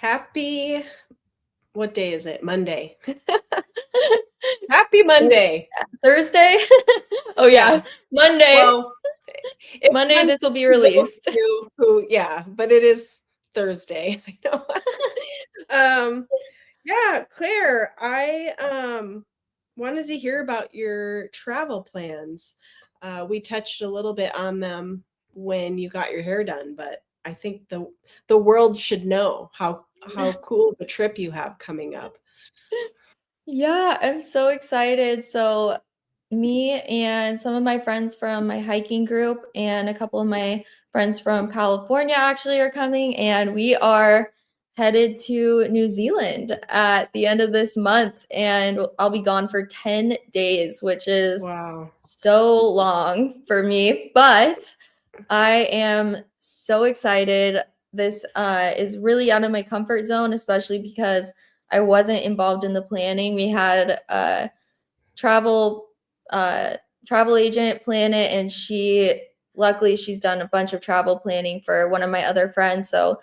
Happy, what day is it? Monday. Happy Monday. Thursday? Oh Yeah. yeah, Monday. Well, it Monday depends this will be who those released. two who, yeah, but it is Thursday. I know. Um, yeah, Claire, I wanted to hear about your travel plans. We touched a little bit on them when you got your hair done, but I think the world should know how cool of a trip you have coming up. Yeah, I'm so excited. So me and some of my friends from my hiking group and a couple of my friends from California actually are coming, and we are headed to New Zealand at the end of this month, and I'll be gone for 10 days, which is Wow. so long for me, but I am so excited. This is really out of my comfort zone, especially because I wasn't involved in the planning. We had a travel uh, travel agent plan it, and luckily she's done a bunch of travel planning for one of my other friends. So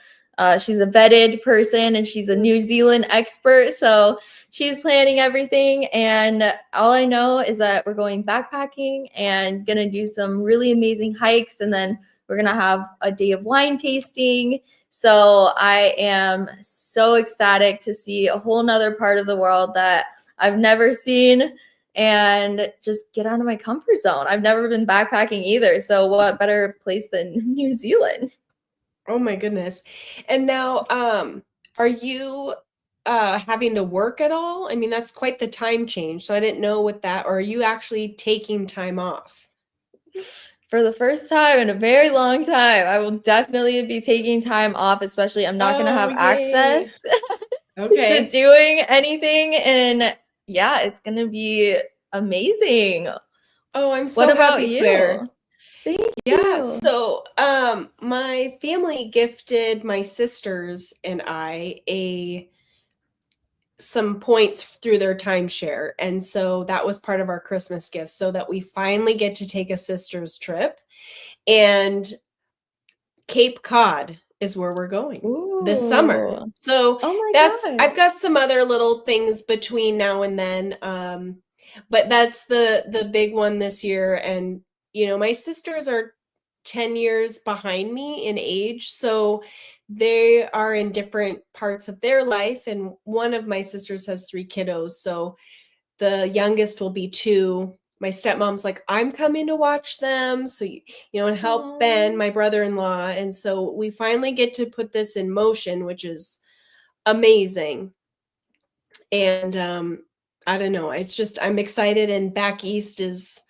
she's a vetted person and she's a New Zealand expert. So she's planning everything. And all I know is that we're going backpacking and gonna do some really amazing hikes, and then we're gonna have a day of wine tasting. So I am so ecstatic to see a whole nother part of the world that I've never seen and just get out of my comfort zone. I've never been backpacking either. So what better place than New Zealand? Oh my goodness. And now, are you having to work at all? I mean, that's quite the time change. So I didn't know with that, or are you actually taking time off? For the first time in a very long time, I will definitely be taking time off, especially I'm not going to Oh, have yay. access to Okay. doing anything. And yeah, it's going to be amazing. Oh, I'm What so about happy, Claire. you? Thank Yeah, you. so my family gifted my sisters and I a some points through their timeshare. And so that was part of our Christmas gift so that we finally get to take a sister's trip. And Cape Cod is where we're going this summer. Ooh. So Oh my I've God. got some other little things between now and then. But that's the big one this year. And my sisters are 10 years behind me in age. So they are in different parts of their life. And one of my sisters has three kiddos. So the youngest will be 2. My stepmom's like, I'm coming to watch them. So, and help Ben, Aw. my brother-in-law. And so we finally get to put this in motion, which is amazing. And I don't know. It's just I'm excited. And back east is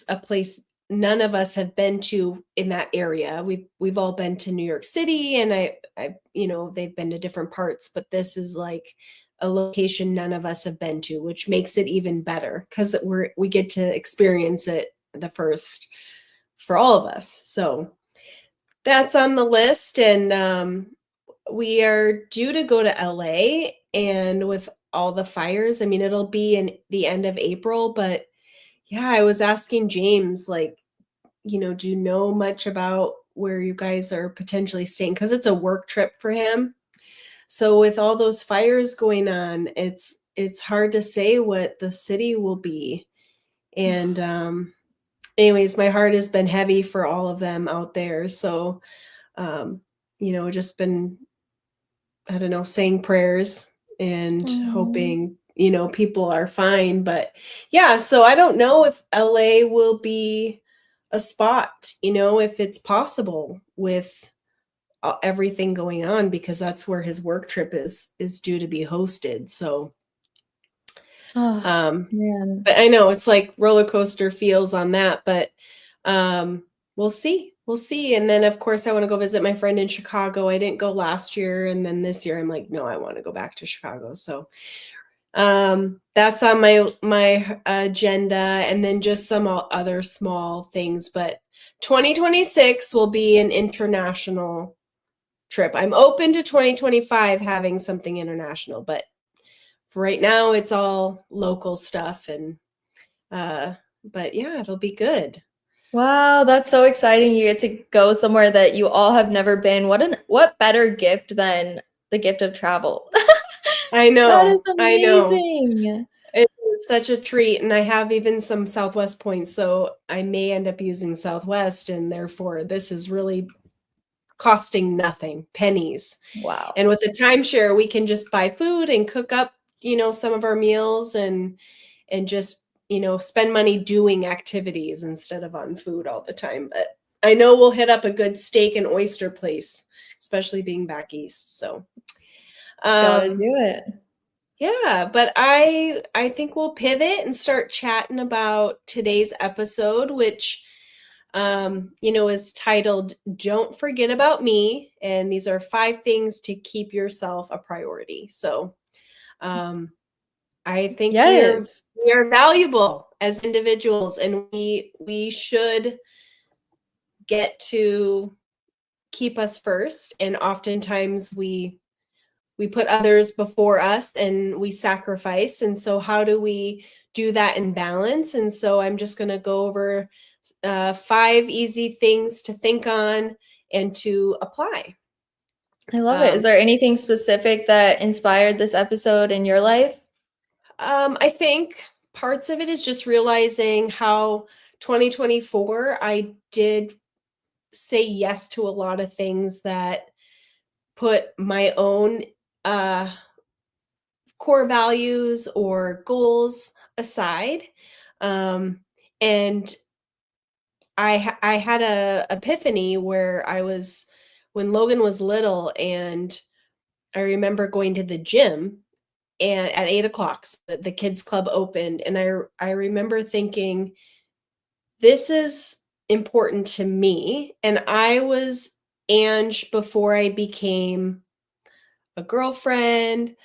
a place none of us have been to in that area. We've all been to New York City, and they've been to different parts, but this is like a location none of us have been to, which makes it even better because we get to experience it the first for all of us. So that's on the list, and we are due to go to LA, and with all the fires, I mean, it'll be in the end of April, but yeah, I was asking James, like, do you know much about where you guys are potentially staying? Because it's a work trip for him. So with all those fires going on, it's hard to say what the city will be. And anyways, my heart has been heavy for all of them out there. So um, just been, I don't know, saying prayers and Aw. hoping, people are fine. But yeah, so I don't know if LA will be a spot, if it's possible with everything going on, because that's where his work trip is due to be hosted. So Oh, um man. but I know it's like roller coaster feels on that, but um we'll see. We'll see. And then of course I want to go visit my friend in Chicago. I didn't go last year, and then this year I'm like, no, I want to go back to Chicago. So that's on my agenda, and then just some other small things. But 2026 will be an international trip. I'm open to 2025 having something international, but for right now it's all local stuff. And uh but yeah, it'll be good. Wow, that's so exciting. You get to go somewhere that you all have never been. What better gift than the gift of travel. I That is know. I know. amazing. It's such a treat, and I have even some Southwest points, so I may end up using Southwest, and therefore this is really costing nothing, pennies. Wow. And with the timeshare, we can just buy food and cook up, some of our meals and just, spend money doing activities instead of on food all the time. But I know we'll hit up a good steak and oyster place, especially being back east. So, Gotta um, do it. yeah, but I think we'll pivot and start chatting about today's episode, which is titled Don't Forget About Me. And these are 5 things to keep yourself a priority. So um I think Yes. we are valuable as individuals, and we should get to keep us first. And oftentimes we put others before us and we sacrifice. And so how do we do that in balance? And so I'm just going to go over 5 easy things to think on and to apply. I love it. Is Um, there anything specific that inspired this episode in your life? I think parts of it is just realizing how 2024 I did say yes to a lot of things that put my own core values or goals aside. And I had a epiphany where I was when Logan was little, and I remember going to the gym and at 8 o'clock, so the kids club opened, and I remember thinking, this is important to me. And I was Ange before I became a girlfriend.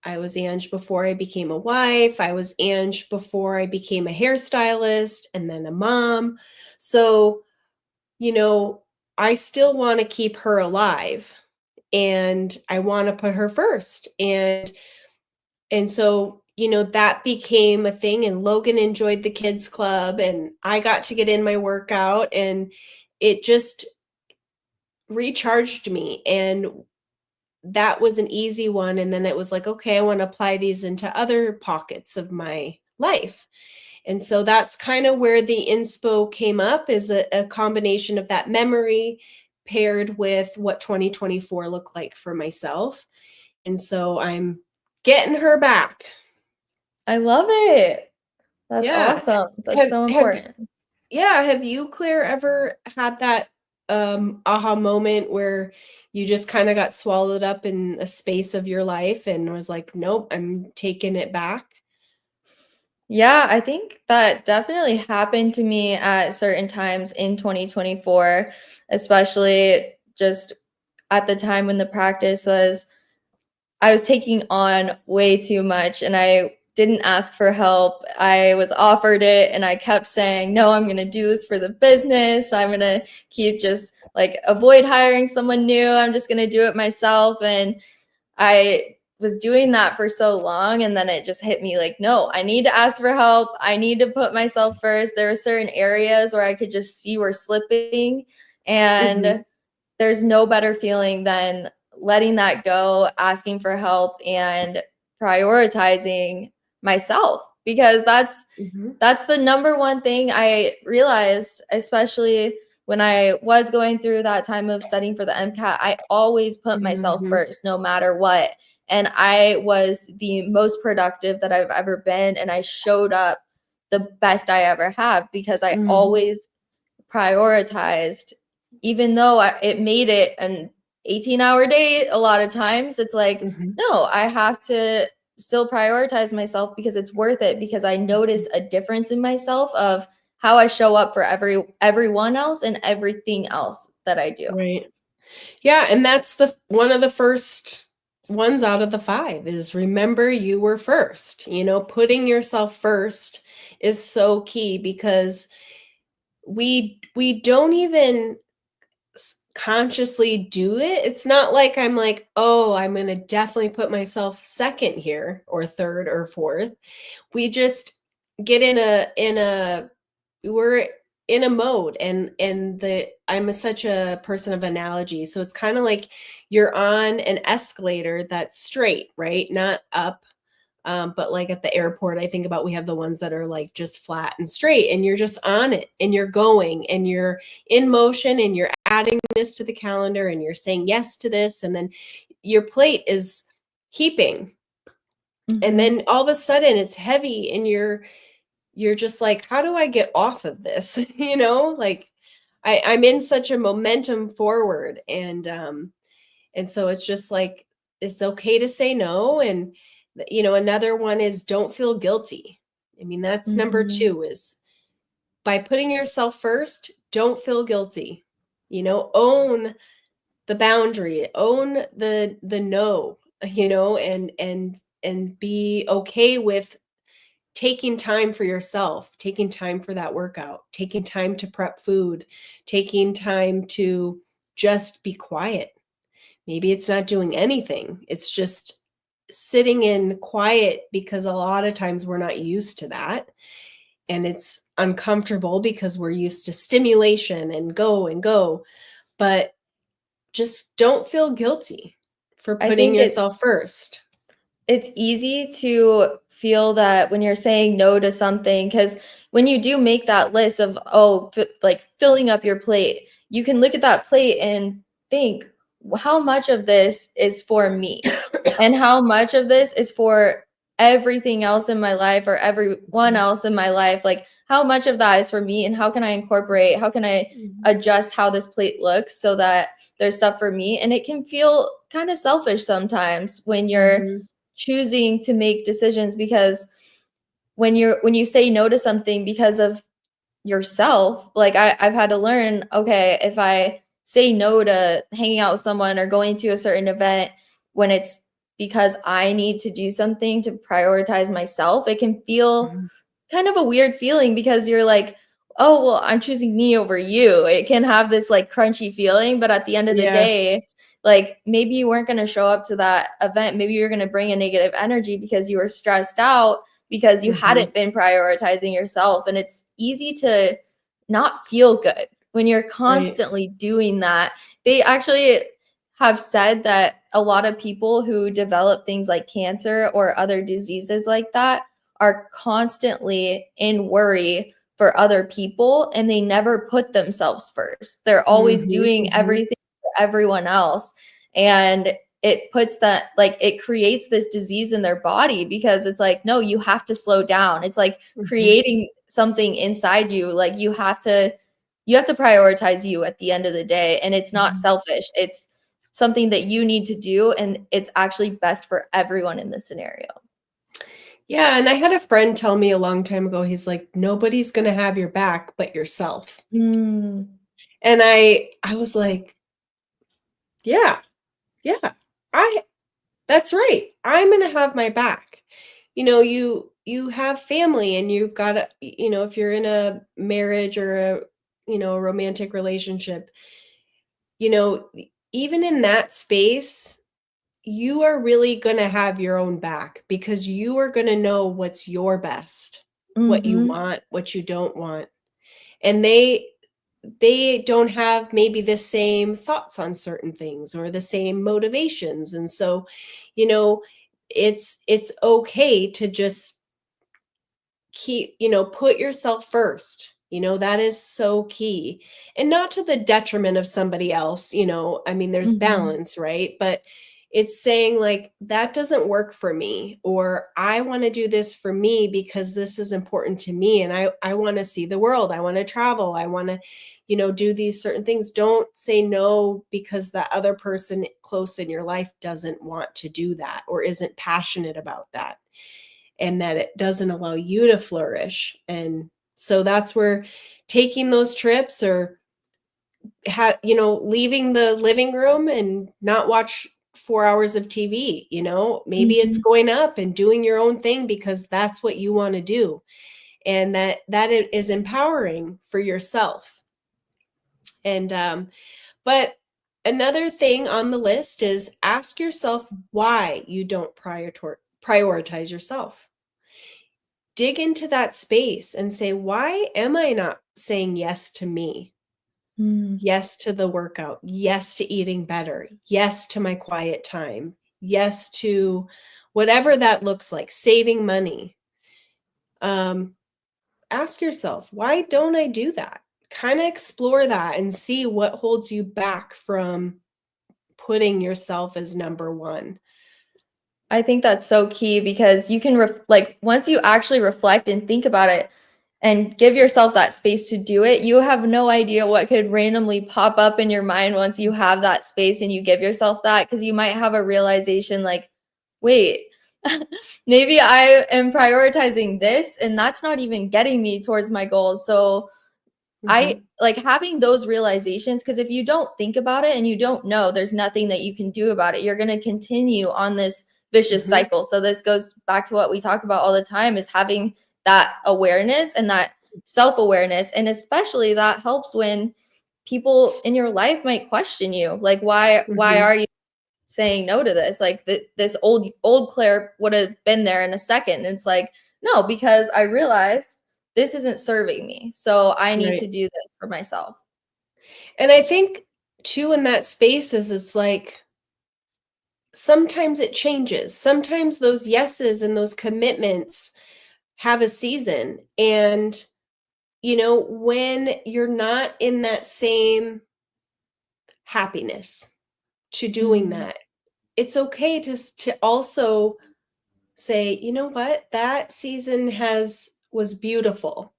I was Ange before I became a wife. I was Ange before I became a hairstylist and then a mom. So, I still want to keep her alive, and I want to put her first. And so, that became a thing, and Logan enjoyed the kids club and I got to get in my workout, and it just recharged me. And that was an easy one. And then it was like, okay, I want to apply these into other pockets of my life. And so that's kind of where the inspo came up, is a combination of that memory paired with what 2024 looked like for myself. And so I'm getting her back. I love it. That's Yeah. awesome. That's Have so have important. Yeah, have you, Claire, ever had that aha moment where you just kind of got swallowed up in a space of your life and was like, nope, I'm taking it back? Yeah, I think that definitely happened to me at certain times in 2024, especially just at the time when the practice was, I was taking on way too much and I didn't ask for help. I was offered it and I kept saying, no, I'm going to do this for the business. I'm going to keep just like avoid hiring someone new. I'm just going to do it myself. And I was doing that for so long, and then it just hit me like, no, I need to ask for help. I need to put myself first. There are certain areas where I could just see we're slipping, Mhm. and there's no better feeling than letting that go, asking for help, and prioritizing myself, because Mhm. that's the number one thing I realized, especially when I was going through that time of studying for the MCAT. I always put myself Mhm. first, no matter what. And I was the most productive that I've ever been. And I showed up the best I ever have because I Mhm. always prioritized, even though it made it an 18-hour day a lot of times. It's like, Mhm. no, I have to still prioritize myself because it's worth it, because I notice a difference in myself of how I show up for everyone else and everything else that I do. Right. Yeah, and that's the one of the first ones out of the 5 is remember you were first. Putting yourself first is so key, because we don't even consciously do it. It's not like I'm like, "Oh, I'm going to definitely put myself second here or third or fourth." We just get we're in a mode, and I'm such a person of analogy. So it's kind of like you're on an escalator that's straight, right? Not up. But like at the airport, I think about we have the ones that are like just flat and straight, and you're just on it and you're going and you're in motion and you're adding this to the calendar and you're saying yes to this. And then your plate is heaping. And then all of a sudden it's heavy and you're just like, how do I get off of this? Like I'm in such a momentum forward. And so it's just like, it's okay to say no. And, another one is don't feel guilty. I mean, that's number 2 is by putting yourself first, don't feel guilty. Own the boundary, own the no, and be okay with taking time for yourself, taking time for that workout, taking time to prep food, taking time to just be quiet. Maybe it's not doing anything. It's just sitting in quiet, because a lot of times we're not used to that. And it's uncomfortable because we're used to stimulation and go. But just don't feel guilty for I putting think yourself first. it's easy to feel that when you're saying no to something, because when you do make that list of, like filling up your plate, you can look at that plate and think, how much of this is for me? And how much of this is for everything else in my life or everyone else in my life? Like, how much of that is for me, and how can I incorporate, how can I adjust how this plate looks so that there's stuff for me? And it can feel kind of selfish sometimes when you're choosing to make decisions, because when you say no to something because of yourself, like I've had to learn, okay, if I say no to hanging out with someone or going to a certain event when it's because I need to do something to prioritize myself, it can feel kind of a weird feeling, because you're like, oh, well, I'm choosing me over you. It can have this like crunchy feeling, but at the end of the Yeah. day, like maybe you weren't going to show up to that event. Maybe you're going to bring a negative energy because you were stressed out because you hadn't been prioritizing yourself. And it's easy to not feel good when you're constantly doing that. They actually have said that a lot of people who develop things like cancer or other diseases like that are constantly in worry for other people, and they never put themselves first. They're always doing everything for everyone else. And it puts that, like, it creates this disease in their body, because it's like, no, you have to slow down. It's like creating something inside you. Like you have to prioritize you at the end of the day. And it's not selfish. It's something that you need to do. And it's actually best for everyone in this scenario. Yeah, and I had a friend tell me a long time ago, he's like, nobody's going to have your back but yourself. Mm. And I was like, yeah, that's right. I'm going to have my back. You have family, and you've got to, if you're in a marriage or a romantic relationship, even in that space, you are really going to have your own back, because you are going to know what's your best, what you want, what you don't want. And they don't have maybe the same thoughts on certain things or the same motivations. And so, it's okay to just keep, put yourself first. That is so key. And not to the detriment of somebody else. I mean, there's balance, right? But it's saying like, that doesn't work for me, or I want to do this for me because this is important to me. And I want to see the world. I want to travel. I want to, do these certain things. Don't say no because that other person close in your life doesn't want to do that or isn't passionate about that, and that it doesn't allow you to flourish. And so that's where taking those trips, or leaving the living room and not watch 4 hours of TV, maybe it's going up and doing your own thing because that's what you want to do. And that it is empowering for yourself. And but another thing on the list is ask yourself why you don't prioritize yourself. dig into that space and say, why am I not saying yes to me? Mm. Yes to the workout. Yes to eating better. Yes to my quiet time. Yes to whatever that looks like, saving money. Ask yourself, why don't I do that? Kind of explore that and see what holds you back from putting yourself as number one. I think that's so key because you can like once you actually reflect and think about it and give yourself that space to do it, you have no idea what could randomly pop up in your mind once you have that space and you give yourself that, because you might have a realization like, wait, maybe I am prioritizing this and that's not even getting me towards my goals. So I Mhm. like having those realizations, because if you don't think about it and you don't know, there's nothing that you can do about it. You're going to continue on this vicious Mhm. cycle. So this goes back to what we talk about all the time, is having that awareness and that self-awareness. And especially that helps when people in your life might question you, like, why Mhm. are you saying no to this? Like this old Claire would have been there in a second. And it's like, no, because I realized this isn't serving me. So I need Right. to do this for myself. And I think too in that space is it's like sometimes it changes. Sometimes those yeses and those commitments have a season. And, when you're not in that same happiness to doing Mm-hmm. that, it's okay to also say, you know what, that season was beautiful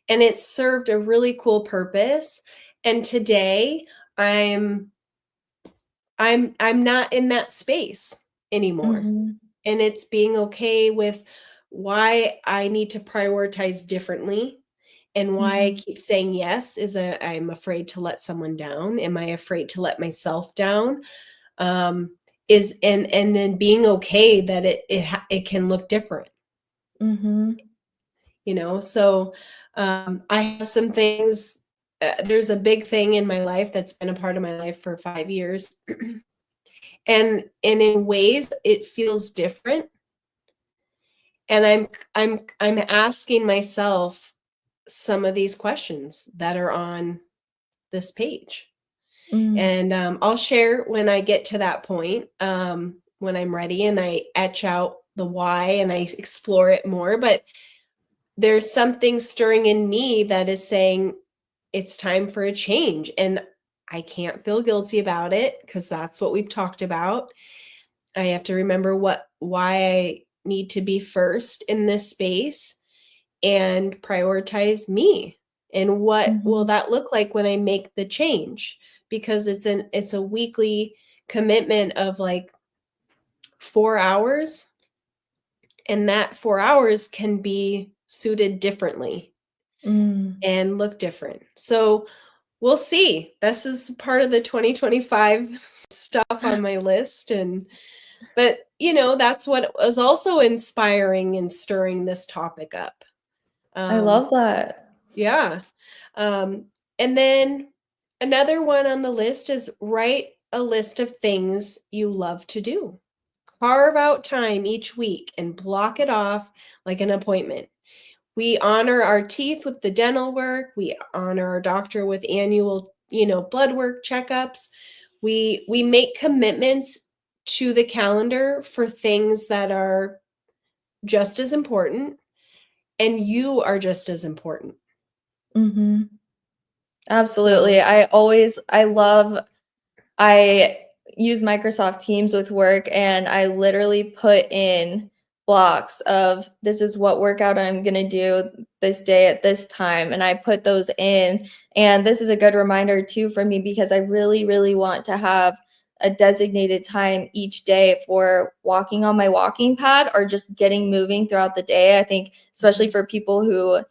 and it served a really cool purpose. And today I'm I'm not in that space anymore. Mm-hmm. And it's being okay with why I need to prioritize differently and why I Mm-hmm. keep saying yes is I'm afraid to let someone down. Am I afraid to let myself down? Is and then being okay that it can look different, Mm-hmm. So I have some things. There's a big thing in my life that's been a part of my life for 5 years, and in ways it feels different. And I'm asking myself some of these questions that are on this page. Mm-hmm. And I'll share when I get to that point, when I'm ready and I etch out the why and I explore it more. But there's something stirring in me that is saying it's time for a change. And I can't feel guilty about it because that's what we've talked about. I have to remember why I need to be first in this space and prioritize me. And what will Mm-hmm. that look like when I make the change? Because it's a weekly commitment of like 4 hours, and that 4 hours can be suited differently Mm. and look different. So we'll see. This is part of the 2025 stuff on my list. But that's what was also inspiring and stirring this topic up. I Um, love that. yeah. Um, and then another one on the list is write a list of things you love to do. Carve out time each week and block it off like an appointment. We honor our teeth with the dental work. We honor our doctor with annual, blood work checkups. We make commitments to the calendar for things that are just as important, and you are just as important. Mm-hmm. So, Absolutely. I use Microsoft Teams with work, and I literally put in blocks of this is what workout I'm going to do this day at this time. And I put those in. And this is a good reminder too for me, because I really, really want to have a designated time each day for walking on my walking pad or just getting moving throughout the day. I think, especially for people who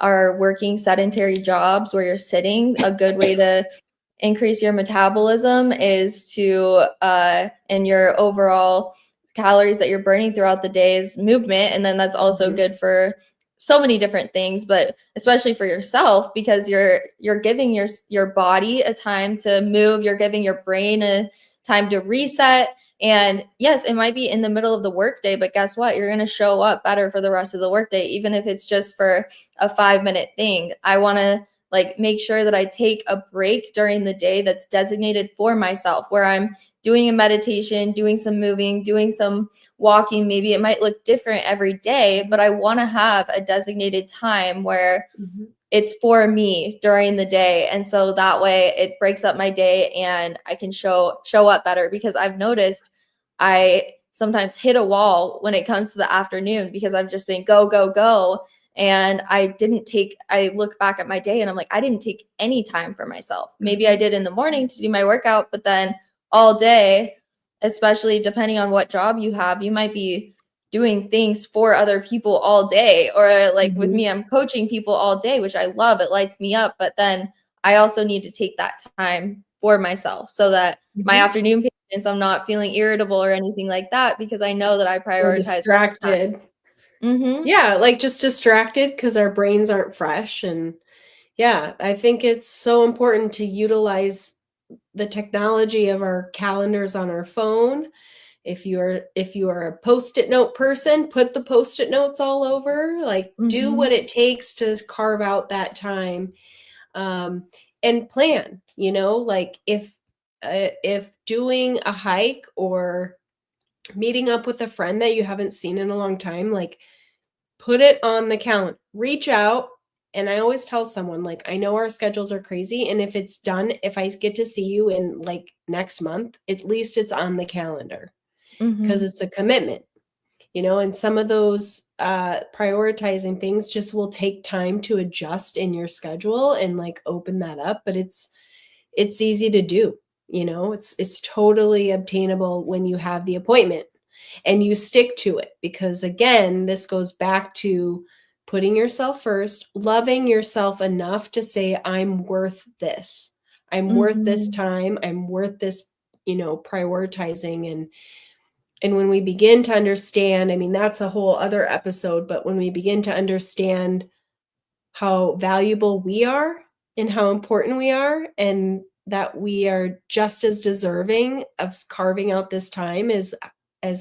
are working sedentary jobs where you're sitting, a good way to increase your metabolism is to and your overall calories that you're burning throughout the day is movement. And then that's also mhm, good for so many different things, but especially for yourself, because you're giving your body a time to move, you're giving your brain a time to reset, And yes, it might be in the middle of the workday, but guess what? You're going to show up better for the rest of the workday, even if it's just for a 5-minute thing. I want to like make sure that I take a break during the day that's designated for myself, where I'm doing a meditation, doing some moving, doing some walking. Maybe it might look different every day, but I want to have a designated time where it's for me during the day. And so that way it breaks up my day and I can show up better, because I've noticed I sometimes hit a wall when it comes to the afternoon because I've just been go, go, go. And I look back at my day and I'm like, I didn't take any time for myself. Maybe I did in the morning to do my workout, but then all day, especially depending on what job you have, you might be doing things for other people all day, or like with me, I'm coaching people all day, which I love. It lights me up. But then I also need to take that time for myself so that my afternoon patients, I'm not feeling irritable or anything like that, because I know that I prioritize. Or distracted. Yeah, like just distracted because our brains aren't fresh. And yeah, I think it's so important to utilize the technology of our calendars on our phone. If you're a Post-it note person, put the Post-it notes all over. Like do what it takes to carve out that time, and plan. Like if doing a hike or meeting up with a friend that you haven't seen in a long time, like put it on the calendar, reach out. And I always tell someone, like, I know our schedules are crazy, and if it's done, if I get to see you in like next month, at least it's on the calendar, because it's a commitment, and some of those prioritizing things just will take time to adjust in your schedule and like open that up. But it's easy to do. It's totally obtainable when you have the appointment and you stick to it, because again, this goes back to putting yourself first, loving yourself enough to say, I'm worth this. I'm worth this time. I'm worth this, prioritizing. And when we begin to understand, I mean, that's a whole other episode, but when we begin to understand how valuable we are and how important we are, and that we are just as deserving of carving out this time as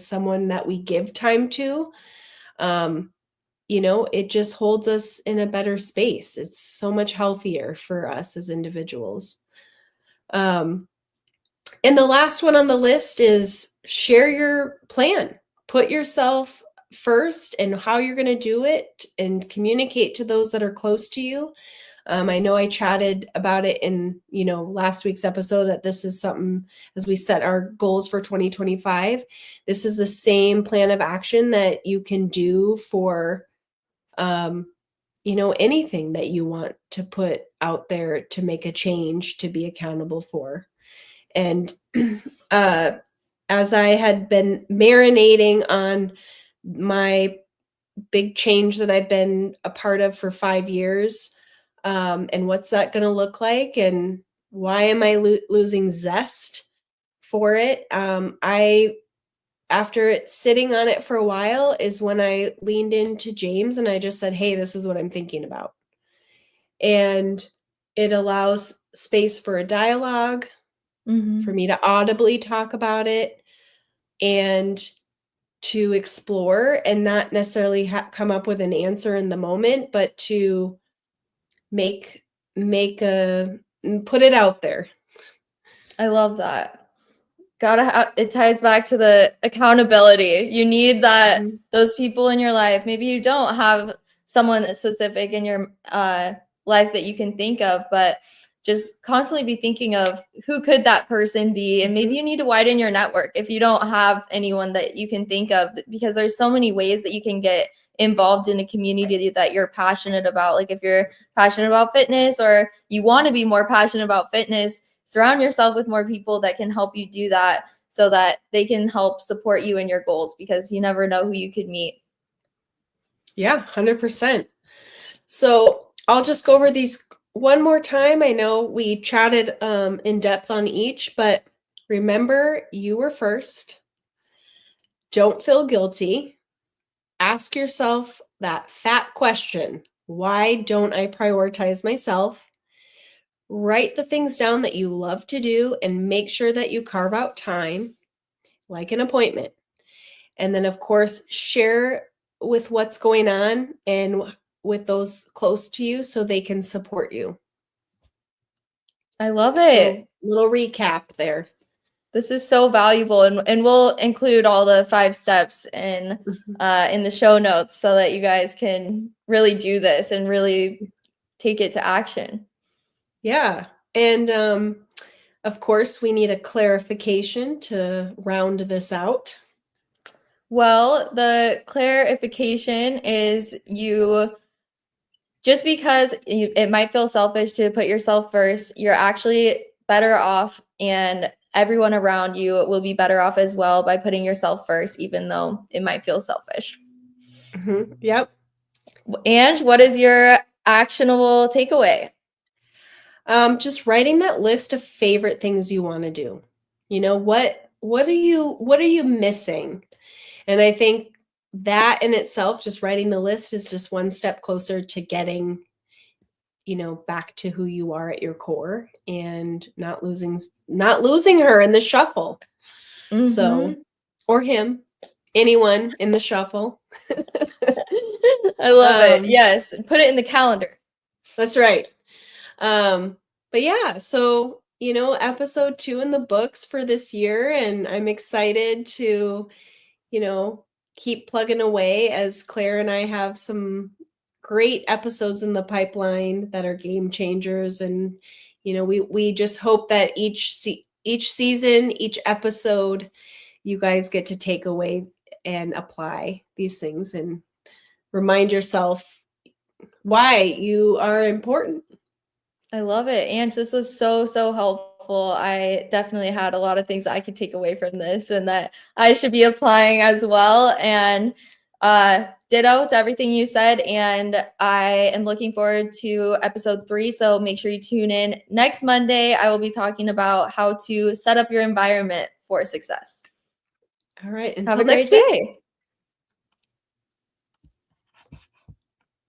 someone that we give time to, it just holds us in a better space. It's so much healthier for us as individuals. And the last one on the list is share your plan. Put yourself first and how you're going to do it, and communicate to those that are close to you. I know I chatted about it in, last week's episode, that this is something, as we set our goals for 2025, this is the same plan of action that you can do for, anything that you want to put out there to make a change, to be accountable for. And as I had been marinating on my big change that I've been a part of for 5 years, and what's that going to look like, and why am I losing zest for it? After sitting on it for a while is when I leaned into James and I just said, hey, this is what I'm thinking about. And it allows space for a dialogue, for me to audibly talk about it and to explore, and not necessarily come up with an answer in the moment, but to put it out there. I love that. It ties back to the accountability. You need that, those people in your life. Maybe you don't have someone specific in your life that you can think of, but just constantly be thinking of who could that person be. And maybe you need to widen your network if you don't have anyone that you can think of, because there's so many ways that you can get involved in a community that you're passionate about. Like if you're passionate about fitness, or you want to be more passionate about fitness, surround yourself with more people that can help you do that, so that they can help support you in your goals, because you never know who you could meet. Yeah, 100%. So I'll just go over these one more time. I know we chatted in depth on each, but remember, you were first. Don't feel guilty. Ask yourself that fat question: why don't I prioritize myself? Write the things down that you love to do and make sure that you carve out time. like an appointment. And then, of course, share with what's going on and with those close to you so they can support you. I love it. Little recap there. This is so valuable, and we'll include all the 5 steps in the show notes so that you guys can really do this and really take it to action. Yeah. And of course, we need a clarification to round this out. Well, the clarification is just because it might feel selfish to put yourself first, you're actually better off, and everyone around you will be better off as well by putting yourself first, even though it might feel selfish. Mm-hmm. Yep. And what is your actionable takeaway? Just writing that list of favorite things you want to do. You know, what are you missing? And I think that in itself, just writing the list is just one step closer to getting, back to who you are at your core and not losing her in the shuffle. Mm-hmm. So, or him, anyone in the shuffle. I love it. Yes. Put it in the calendar. That's right. But yeah, so, episode 2 in the books for this year, and I'm excited to, keep plugging away as Claire and I have some great episodes in the pipeline that are game changers. And, we just hope that each season, each episode, you guys get to take away and apply these things and remind yourself why you are important. I love it. And this was so, so helpful. I definitely had a lot of things I could take away from this and that I should be applying as well. And ditto to everything you said. And I am looking forward to episode 3. So make sure you tune in. Next Monday, I will be talking about how to set up your environment for success. All right. Have a great day.